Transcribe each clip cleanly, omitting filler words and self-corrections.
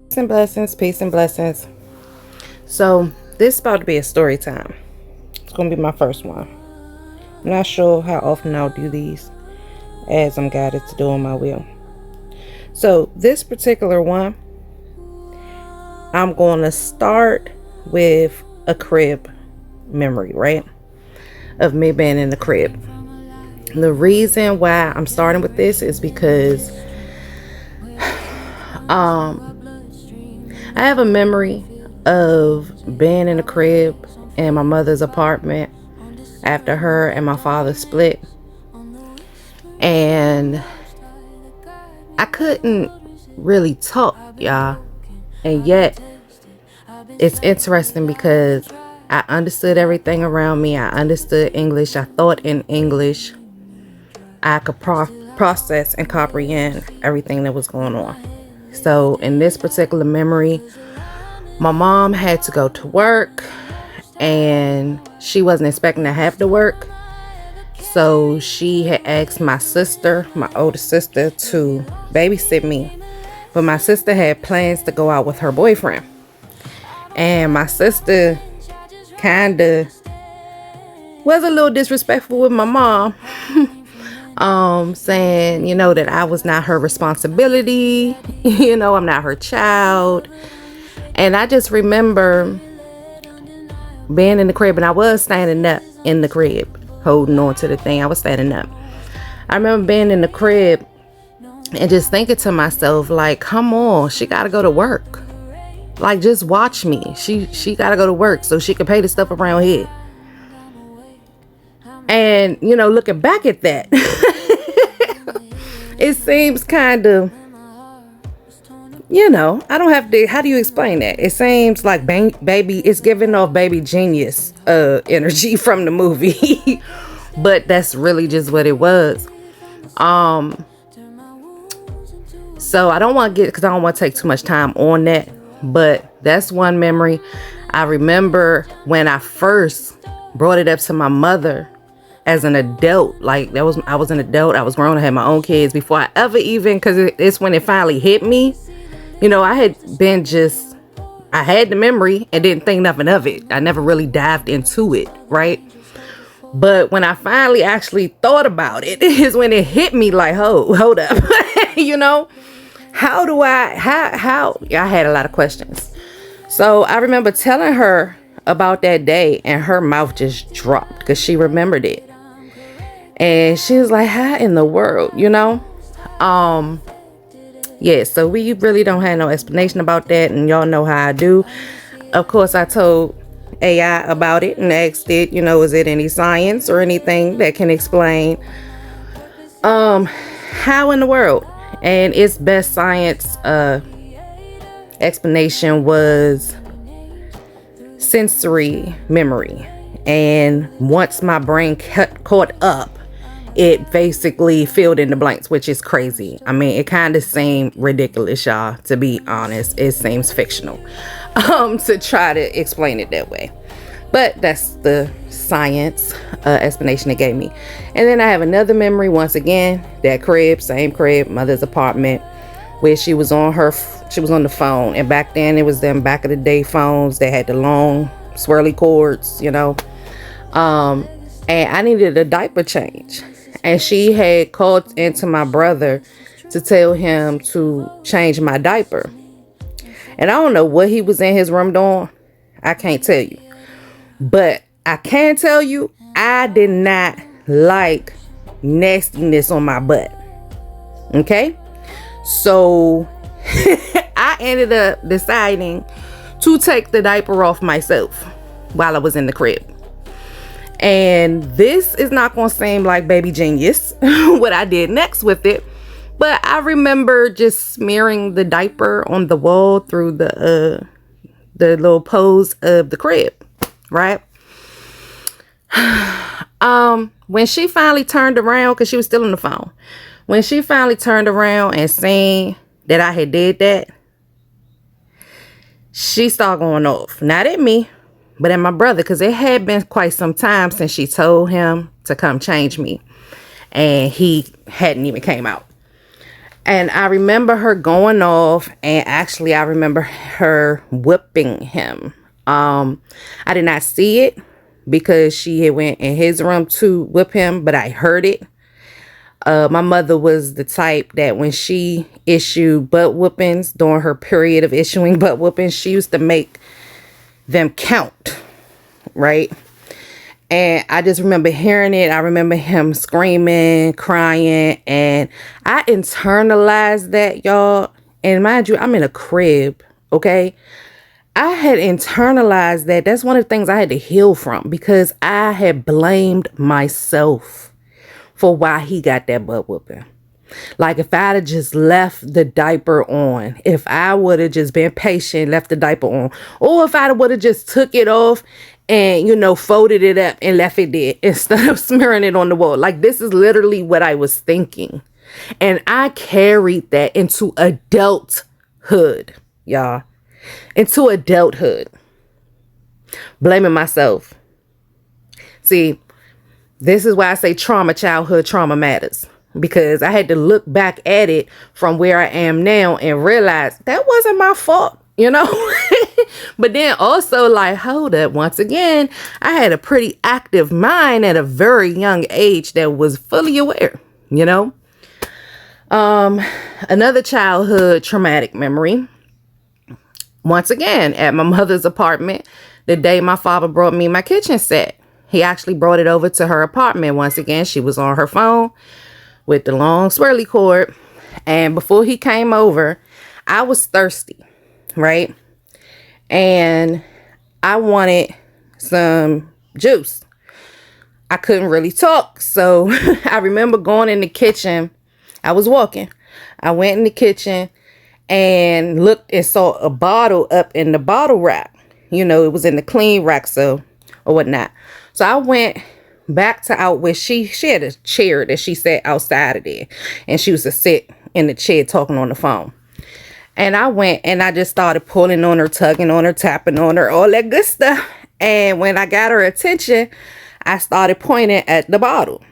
Peace and blessings, peace and blessings. So this is about to be a story time. It's gonna be my first one. I'm not sure how often I'll do these as I'm guided to doing my will. So this particular one, I'm gonna start with a crib memory, right? Of me being in the crib. The reason why I'm starting with this is because I have a memory of being in the crib in my mother's apartment after her and my father split. And I couldn't really talk, y'all. And yet, it's interesting because I understood everything around me. I understood English. I thought in English. I could process and comprehend everything that was going on. So in this particular memory, my mom had to go to work and she wasn't expecting to have to work. So she had asked my sister, my older sister, to babysit me. But my sister had plans to go out with her boyfriend. And my sister kind of was a little disrespectful with my mom. Saying, that I was not her responsibility. I'm not her child. And I just remember being in the crib, and I was standing up in the crib, holding on to the thing. I was standing up. I remember being in the crib and just thinking to myself, like, come on, she got to go to work. Like, just watch me. She got to go to work so she can pay the stuff around here. And, looking back at that, it seems kind of, I don't have to, how do you explain that? It seems like baby, it's giving off baby genius energy from the movie. But that's really just what it was. So I don't want to because I don't want to take too much time on that. But that's one memory. I remember when I first brought it up to my mother as an adult. Like, I was an adult. I was grown. I had my own kids before I ever even, because it's when it finally hit me. I had been I had the memory and didn't think nothing of it. I never really dived into it, right? But when I finally actually thought about it, is when it hit me like, hold up. How I had a lot of questions. So I remember telling her about that day and her mouth just dropped because she remembered it. And she was like, how in the world, Yeah, so we really don't have no explanation about that. And y'all know how I do. Of course, I told AI about it and asked it, is it any science or anything that can explain how in the world? And its best science explanation was sensory memory. And once my brain caught up, it basically filled in the blanks, which is crazy. I mean, it kind of seemed ridiculous, y'all, to be honest. It seems fictional to try to explain it that way. But that's the science explanation it gave me. And then I have another memory, once again, that crib, same crib, mother's apartment, where she was on the phone. And back then, it was them back of the day phones that had the long swirly cords, and I needed a diaper change. And she had called into my brother to tell him to change my diaper. And I don't know what he was in his room doing. I can't tell you. But I can tell you, I did not like nastiness on my butt. Okay? So I ended up deciding to take the diaper off myself while I was in the crib. And this is not going to seem like baby genius, what I did next with it. But I remember just smearing the diaper on the wall through the little pose of the crib, right? When she finally turned around, because she was still on the phone. When she finally turned around and seen that I had did that, she started going off. Not at me, but at my brother, because it had been quite some time since she told him to come change me. And he hadn't even came out. And I remember her going off, and actually I remember her whipping him. I did not see it because she had went in his room to whip him, but I heard it. My mother was the type that when she issued butt whoopings during her period of issuing butt whoopings, she used to make them count, right? And I just remember hearing it. I remember him screaming, crying, and I internalized that, y'all. And mind you, I'm in a crib, okay? I had internalized that. That's one of the things I had to heal from, because I had blamed myself for why he got that butt whooping. Like, if I'd have just left the diaper on, if I would have just been patient, left the diaper on, or if I would have just took it off and, folded it up and left it there instead of smearing it on the wall. Like, this is literally what I was thinking. And I carried that into adulthood, y'all. Into adulthood. Blaming myself. See, this is why I say childhood trauma matters. Because I had to look back at it from where I am now and realize that wasn't my fault, But then also, like, hold up, once again, I had a pretty active mind at a very young age that was fully aware, Another childhood traumatic memory. Once again, at my mother's apartment, the day my father brought me my kitchen set. He actually brought it over to her apartment. Once again, she was on her phone with the long swirly cord. And before he came over, I was thirsty, right? And I wanted some juice. I couldn't really talk. So I remember going in the kitchen. I was walking. I went in the kitchen and looked and saw a bottle up in the bottle rack. It was in the clean rack, or whatnot. So I went back to out where she had a chair that she sat outside of there. And she used to sit in the chair talking on the phone. And I went and I just started pulling on her, tugging on her, tapping on her, all that good stuff. And when I got her attention, I started pointing at the bottle.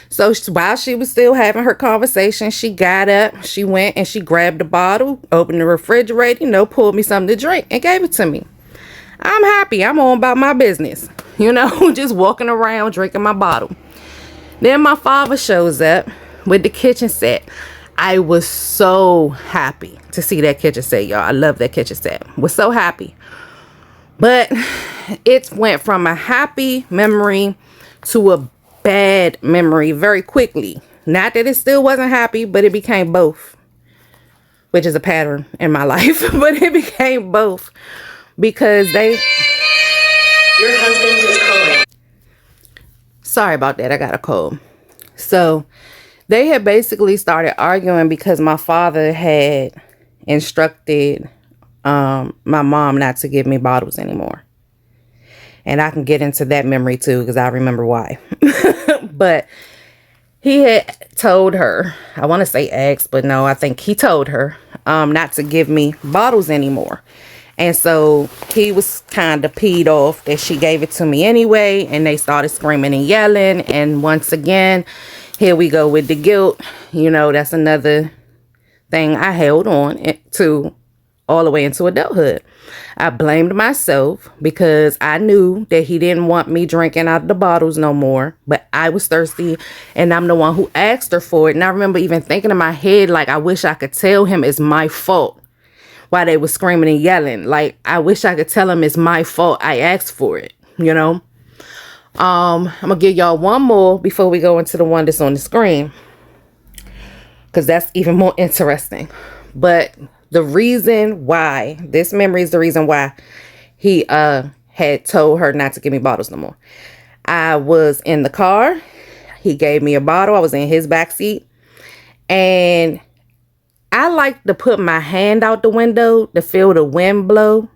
So while she was still having her conversation, she got up, she went and she grabbed the bottle, opened the refrigerator, pulled me something to drink and gave it to me. I'm happy. I'm on about my business, just walking around drinking my bottle. Then my father shows up with the kitchen set. I was so happy to see that kitchen set, y'all. I love that kitchen set. Was so happy. But it went from a happy memory to a bad memory very quickly. Not that it still wasn't happy, but it became both, which is a pattern in my life. But it became both because your husband is calling. Sorry about that. I got a cold. So they had basically started arguing because my father had instructed my mom not to give me bottles anymore. And I can get into that memory too, because I remember why. But he had told her, I want to say ex, but no, I think he told her not to give me bottles anymore. And so he was kind of peed off that she gave it to me anyway. And they started screaming and yelling. And once again, here we go with the guilt. That's another thing I held on to all the way into adulthood. I blamed myself because I knew that he didn't want me drinking out of the bottles no more. But I was thirsty and I'm the one who asked her for it. And I remember even thinking in my head, like, I wish I could tell him it's my fault while they were screaming and yelling. Like, I wish I could tell him it's my fault. I asked for it, I'm gonna give y'all one more before we go into the one that's on the screen, because that's even more interesting. But the reason why, this memory is the reason why he had told her not to give me bottles no more. I was in the car. He gave me a bottle. I was in his backseat. And I like to put my hand out the window to feel the wind blow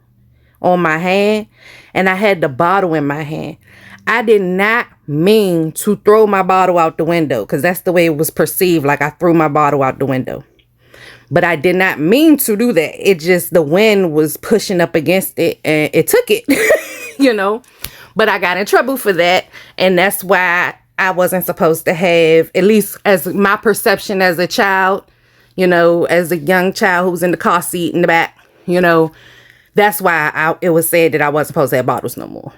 on my hand. And I had the bottle in my hand. I did not mean to throw my bottle out the window, because that's the way it was perceived, like I threw my bottle out the window. But I did not mean to do that. It just, the wind was pushing up against it and it took it, But I got in trouble for that. And that's why I wasn't supposed to have, at least as my perception as a child, as a young child who was in the car seat in the back, that's why it was said that I wasn't supposed to have bottles no more,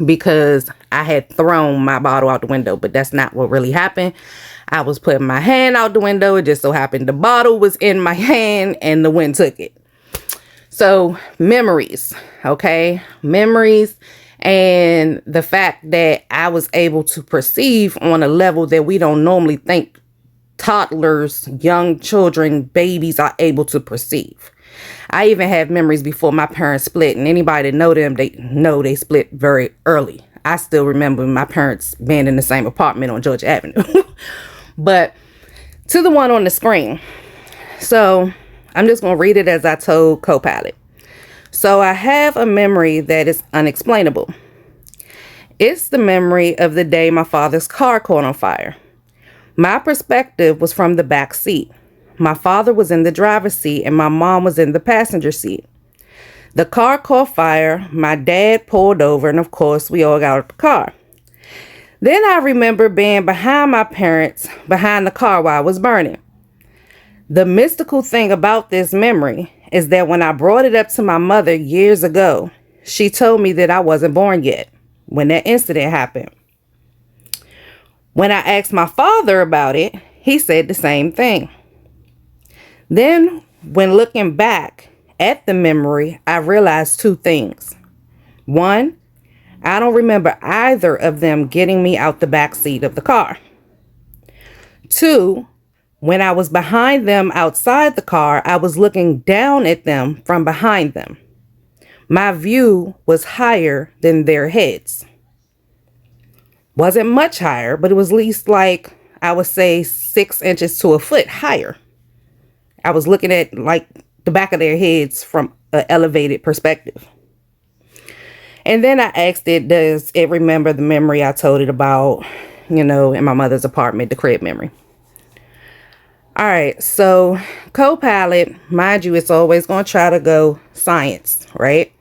because I had thrown my bottle out the window. But that's not what really happened. I was putting my hand out the window. It just so happened the bottle was in my hand and the wind took it. So memories, okay? Memories, and the fact that I was able to perceive on a level that we don't normally think toddlers, young children, babies are able to perceive. I even have memories before my parents split, and anybody that know them, they know they split very early. I still remember my parents being in the same apartment on Georgia Avenue. But to the one on the screen. So I'm just going to read it as I told Copilot. So I have a memory that is unexplainable. It's the memory of the day my father's car caught on fire. My perspective was from the back seat. My father was in the driver's seat and my mom was in the passenger seat. The car caught fire. My dad pulled over, and of course we all got out of the car. Then I remember being behind my parents, behind the car while it was burning. The mystical thing about this memory is that when I brought it up to my mother years ago, she told me that I wasn't born yet when that incident happened. When I asked my father about it, he said the same thing. Then, when looking back at the memory, I realized two things. One, I don't remember either of them getting me out the back seat of the car. Two, when I was behind them outside the car, I was looking down at them from behind them. My view was higher than their heads. Wasn't much higher, but it was at least like, I would say 6 inches to a foot higher. I was looking at like the back of their heads from an elevated perspective. And then I asked it, does it remember the memory I told it about, in my mother's apartment, the crib memory? All right, so Copilot, mind you, it's always going to try to go science, right?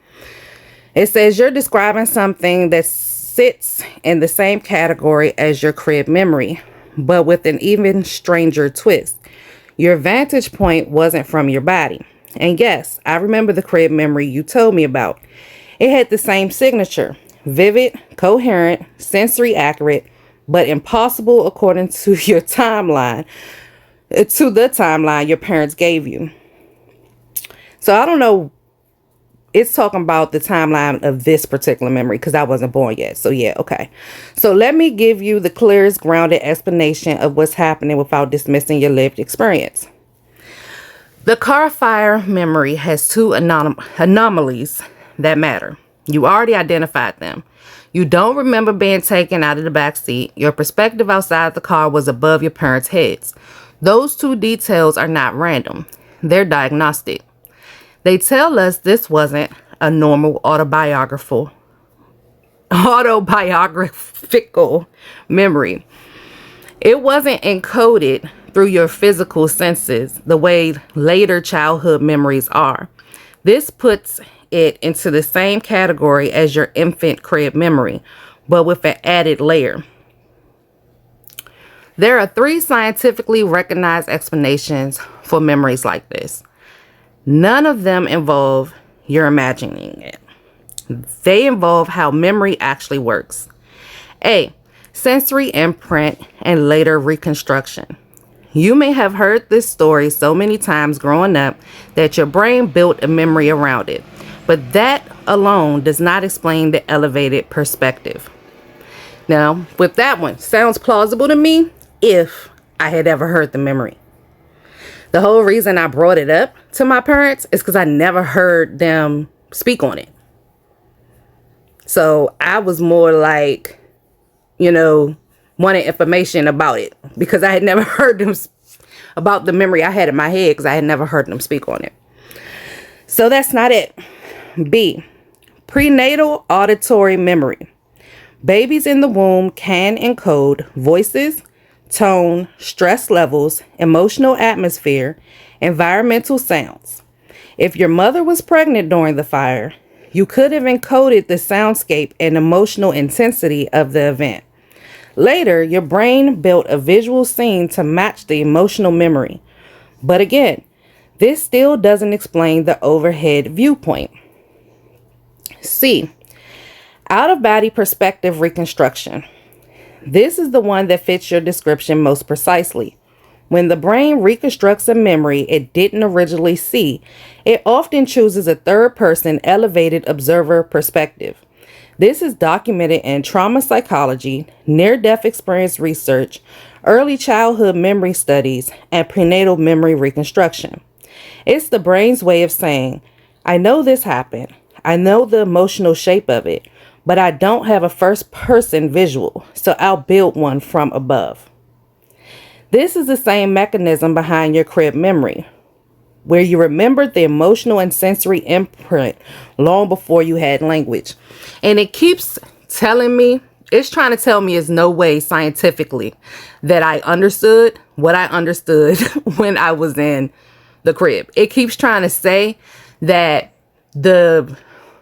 It says you're describing something that sits in the same category as your crib memory, but with an even stranger twist. Your vantage point wasn't from your body. And yes, I remember the crib memory you told me about. It had the same signature, vivid, coherent, sensory accurate, but impossible according to your timeline, to the timeline your parents gave you. So I don't know. It's talking about the timeline of this particular memory because I wasn't born yet. So yeah, okay. So let me give you the clearest, grounded explanation of what's happening without dismissing your lived experience. The car fire memory has two anomalies that matter. You already identified them. You don't remember being taken out of the back seat. Your perspective outside the car was above your parents' heads. Those two details are not random. They're diagnostic. They tell us this wasn't a normal autobiographical memory. It wasn't encoded through your physical senses the way later childhood memories are. This puts it into the same category as your infant crib memory, but with an added layer. There are 3 scientifically recognized explanations for memories like this. None of them involve your imagining it. They involve how memory actually works. A, sensory imprint and later reconstruction. You may have heard this story so many times growing up that your brain built a memory around it, but that alone does not explain the elevated perspective. Now, with that one, sounds plausible to me if I had ever heard the memory. The whole reason I brought it up to my parents is because I never heard them speak on it. So I was more like, wanted information about it because I had never heard them about the memory I had in my head because I had never heard them speak on it. So that's not it. B, prenatal auditory memory. Babies in the womb can encode voices, tone, stress levels, emotional atmosphere, environmental sounds. If your mother was pregnant during the fire, you could have encoded the soundscape and emotional intensity of the event. Later, your brain built a visual scene to match the emotional memory. But again, this still doesn't explain the overhead viewpoint. C, out of body perspective reconstruction. This is the one that fits your description most precisely. When the brain reconstructs a memory it didn't originally see, it often chooses a third-person elevated observer perspective. This is documented in trauma psychology, near-death experience research, early childhood memory studies, and prenatal memory reconstruction. It's the brain's way of saying, I know this happened. I know the emotional shape of it, but I don't have a first-person visual, so I'll build one from above. This is the same mechanism behind your crib memory, where you remembered the emotional and sensory imprint long before you had language. And it keeps telling me, it's trying to tell me there's no way scientifically that I understood what I understood when I was in the crib. It keeps trying to say that the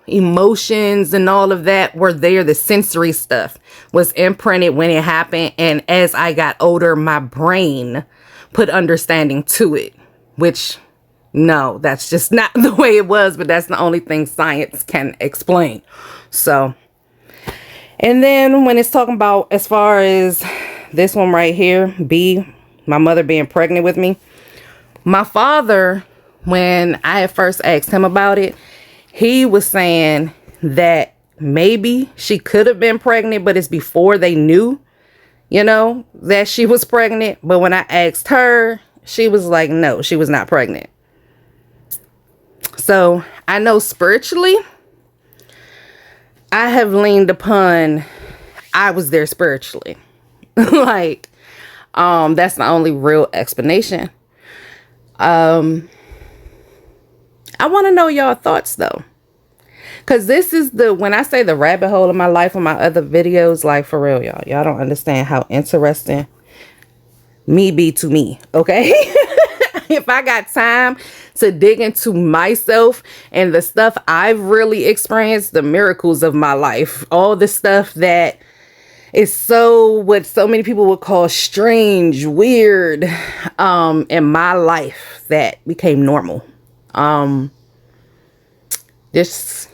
emotions and all of that were there. The sensory stuff was imprinted when it happened. And as I got older, my brain put understanding to it, which no, that's just not the way it was. But that's the only thing science can explain. So, and then when it's talking about as far as this one right here, B, my mother being pregnant with me, my father, when I had first asked him about it, he was saying that maybe she could have been pregnant, but it's before they knew, that she was pregnant. But when I asked her, she was like, no, she was not pregnant. So I know spiritually, I have leaned upon, I was there spiritually. Like, that's the only real explanation. I want to know y'all thoughts though. Because this is when I say the rabbit hole of my life on my other videos, like for real, y'all don't understand how interesting me be to me. Okay. If I got time to dig into myself and the stuff I've really experienced, the miracles of my life, all the stuff that is what so many people would call strange, weird, in my life that became normal. Just,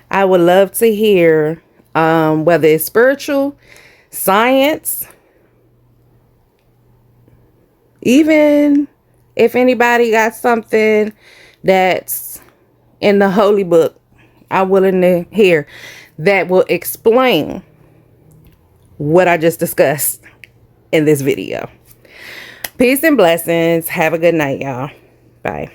I would love to hear, whether it's spiritual, science, even if anybody got something that's in the holy book, I'm willing to hear that will explain what I just discussed in this video. Peace and blessings. Have a good night, y'all. Bye.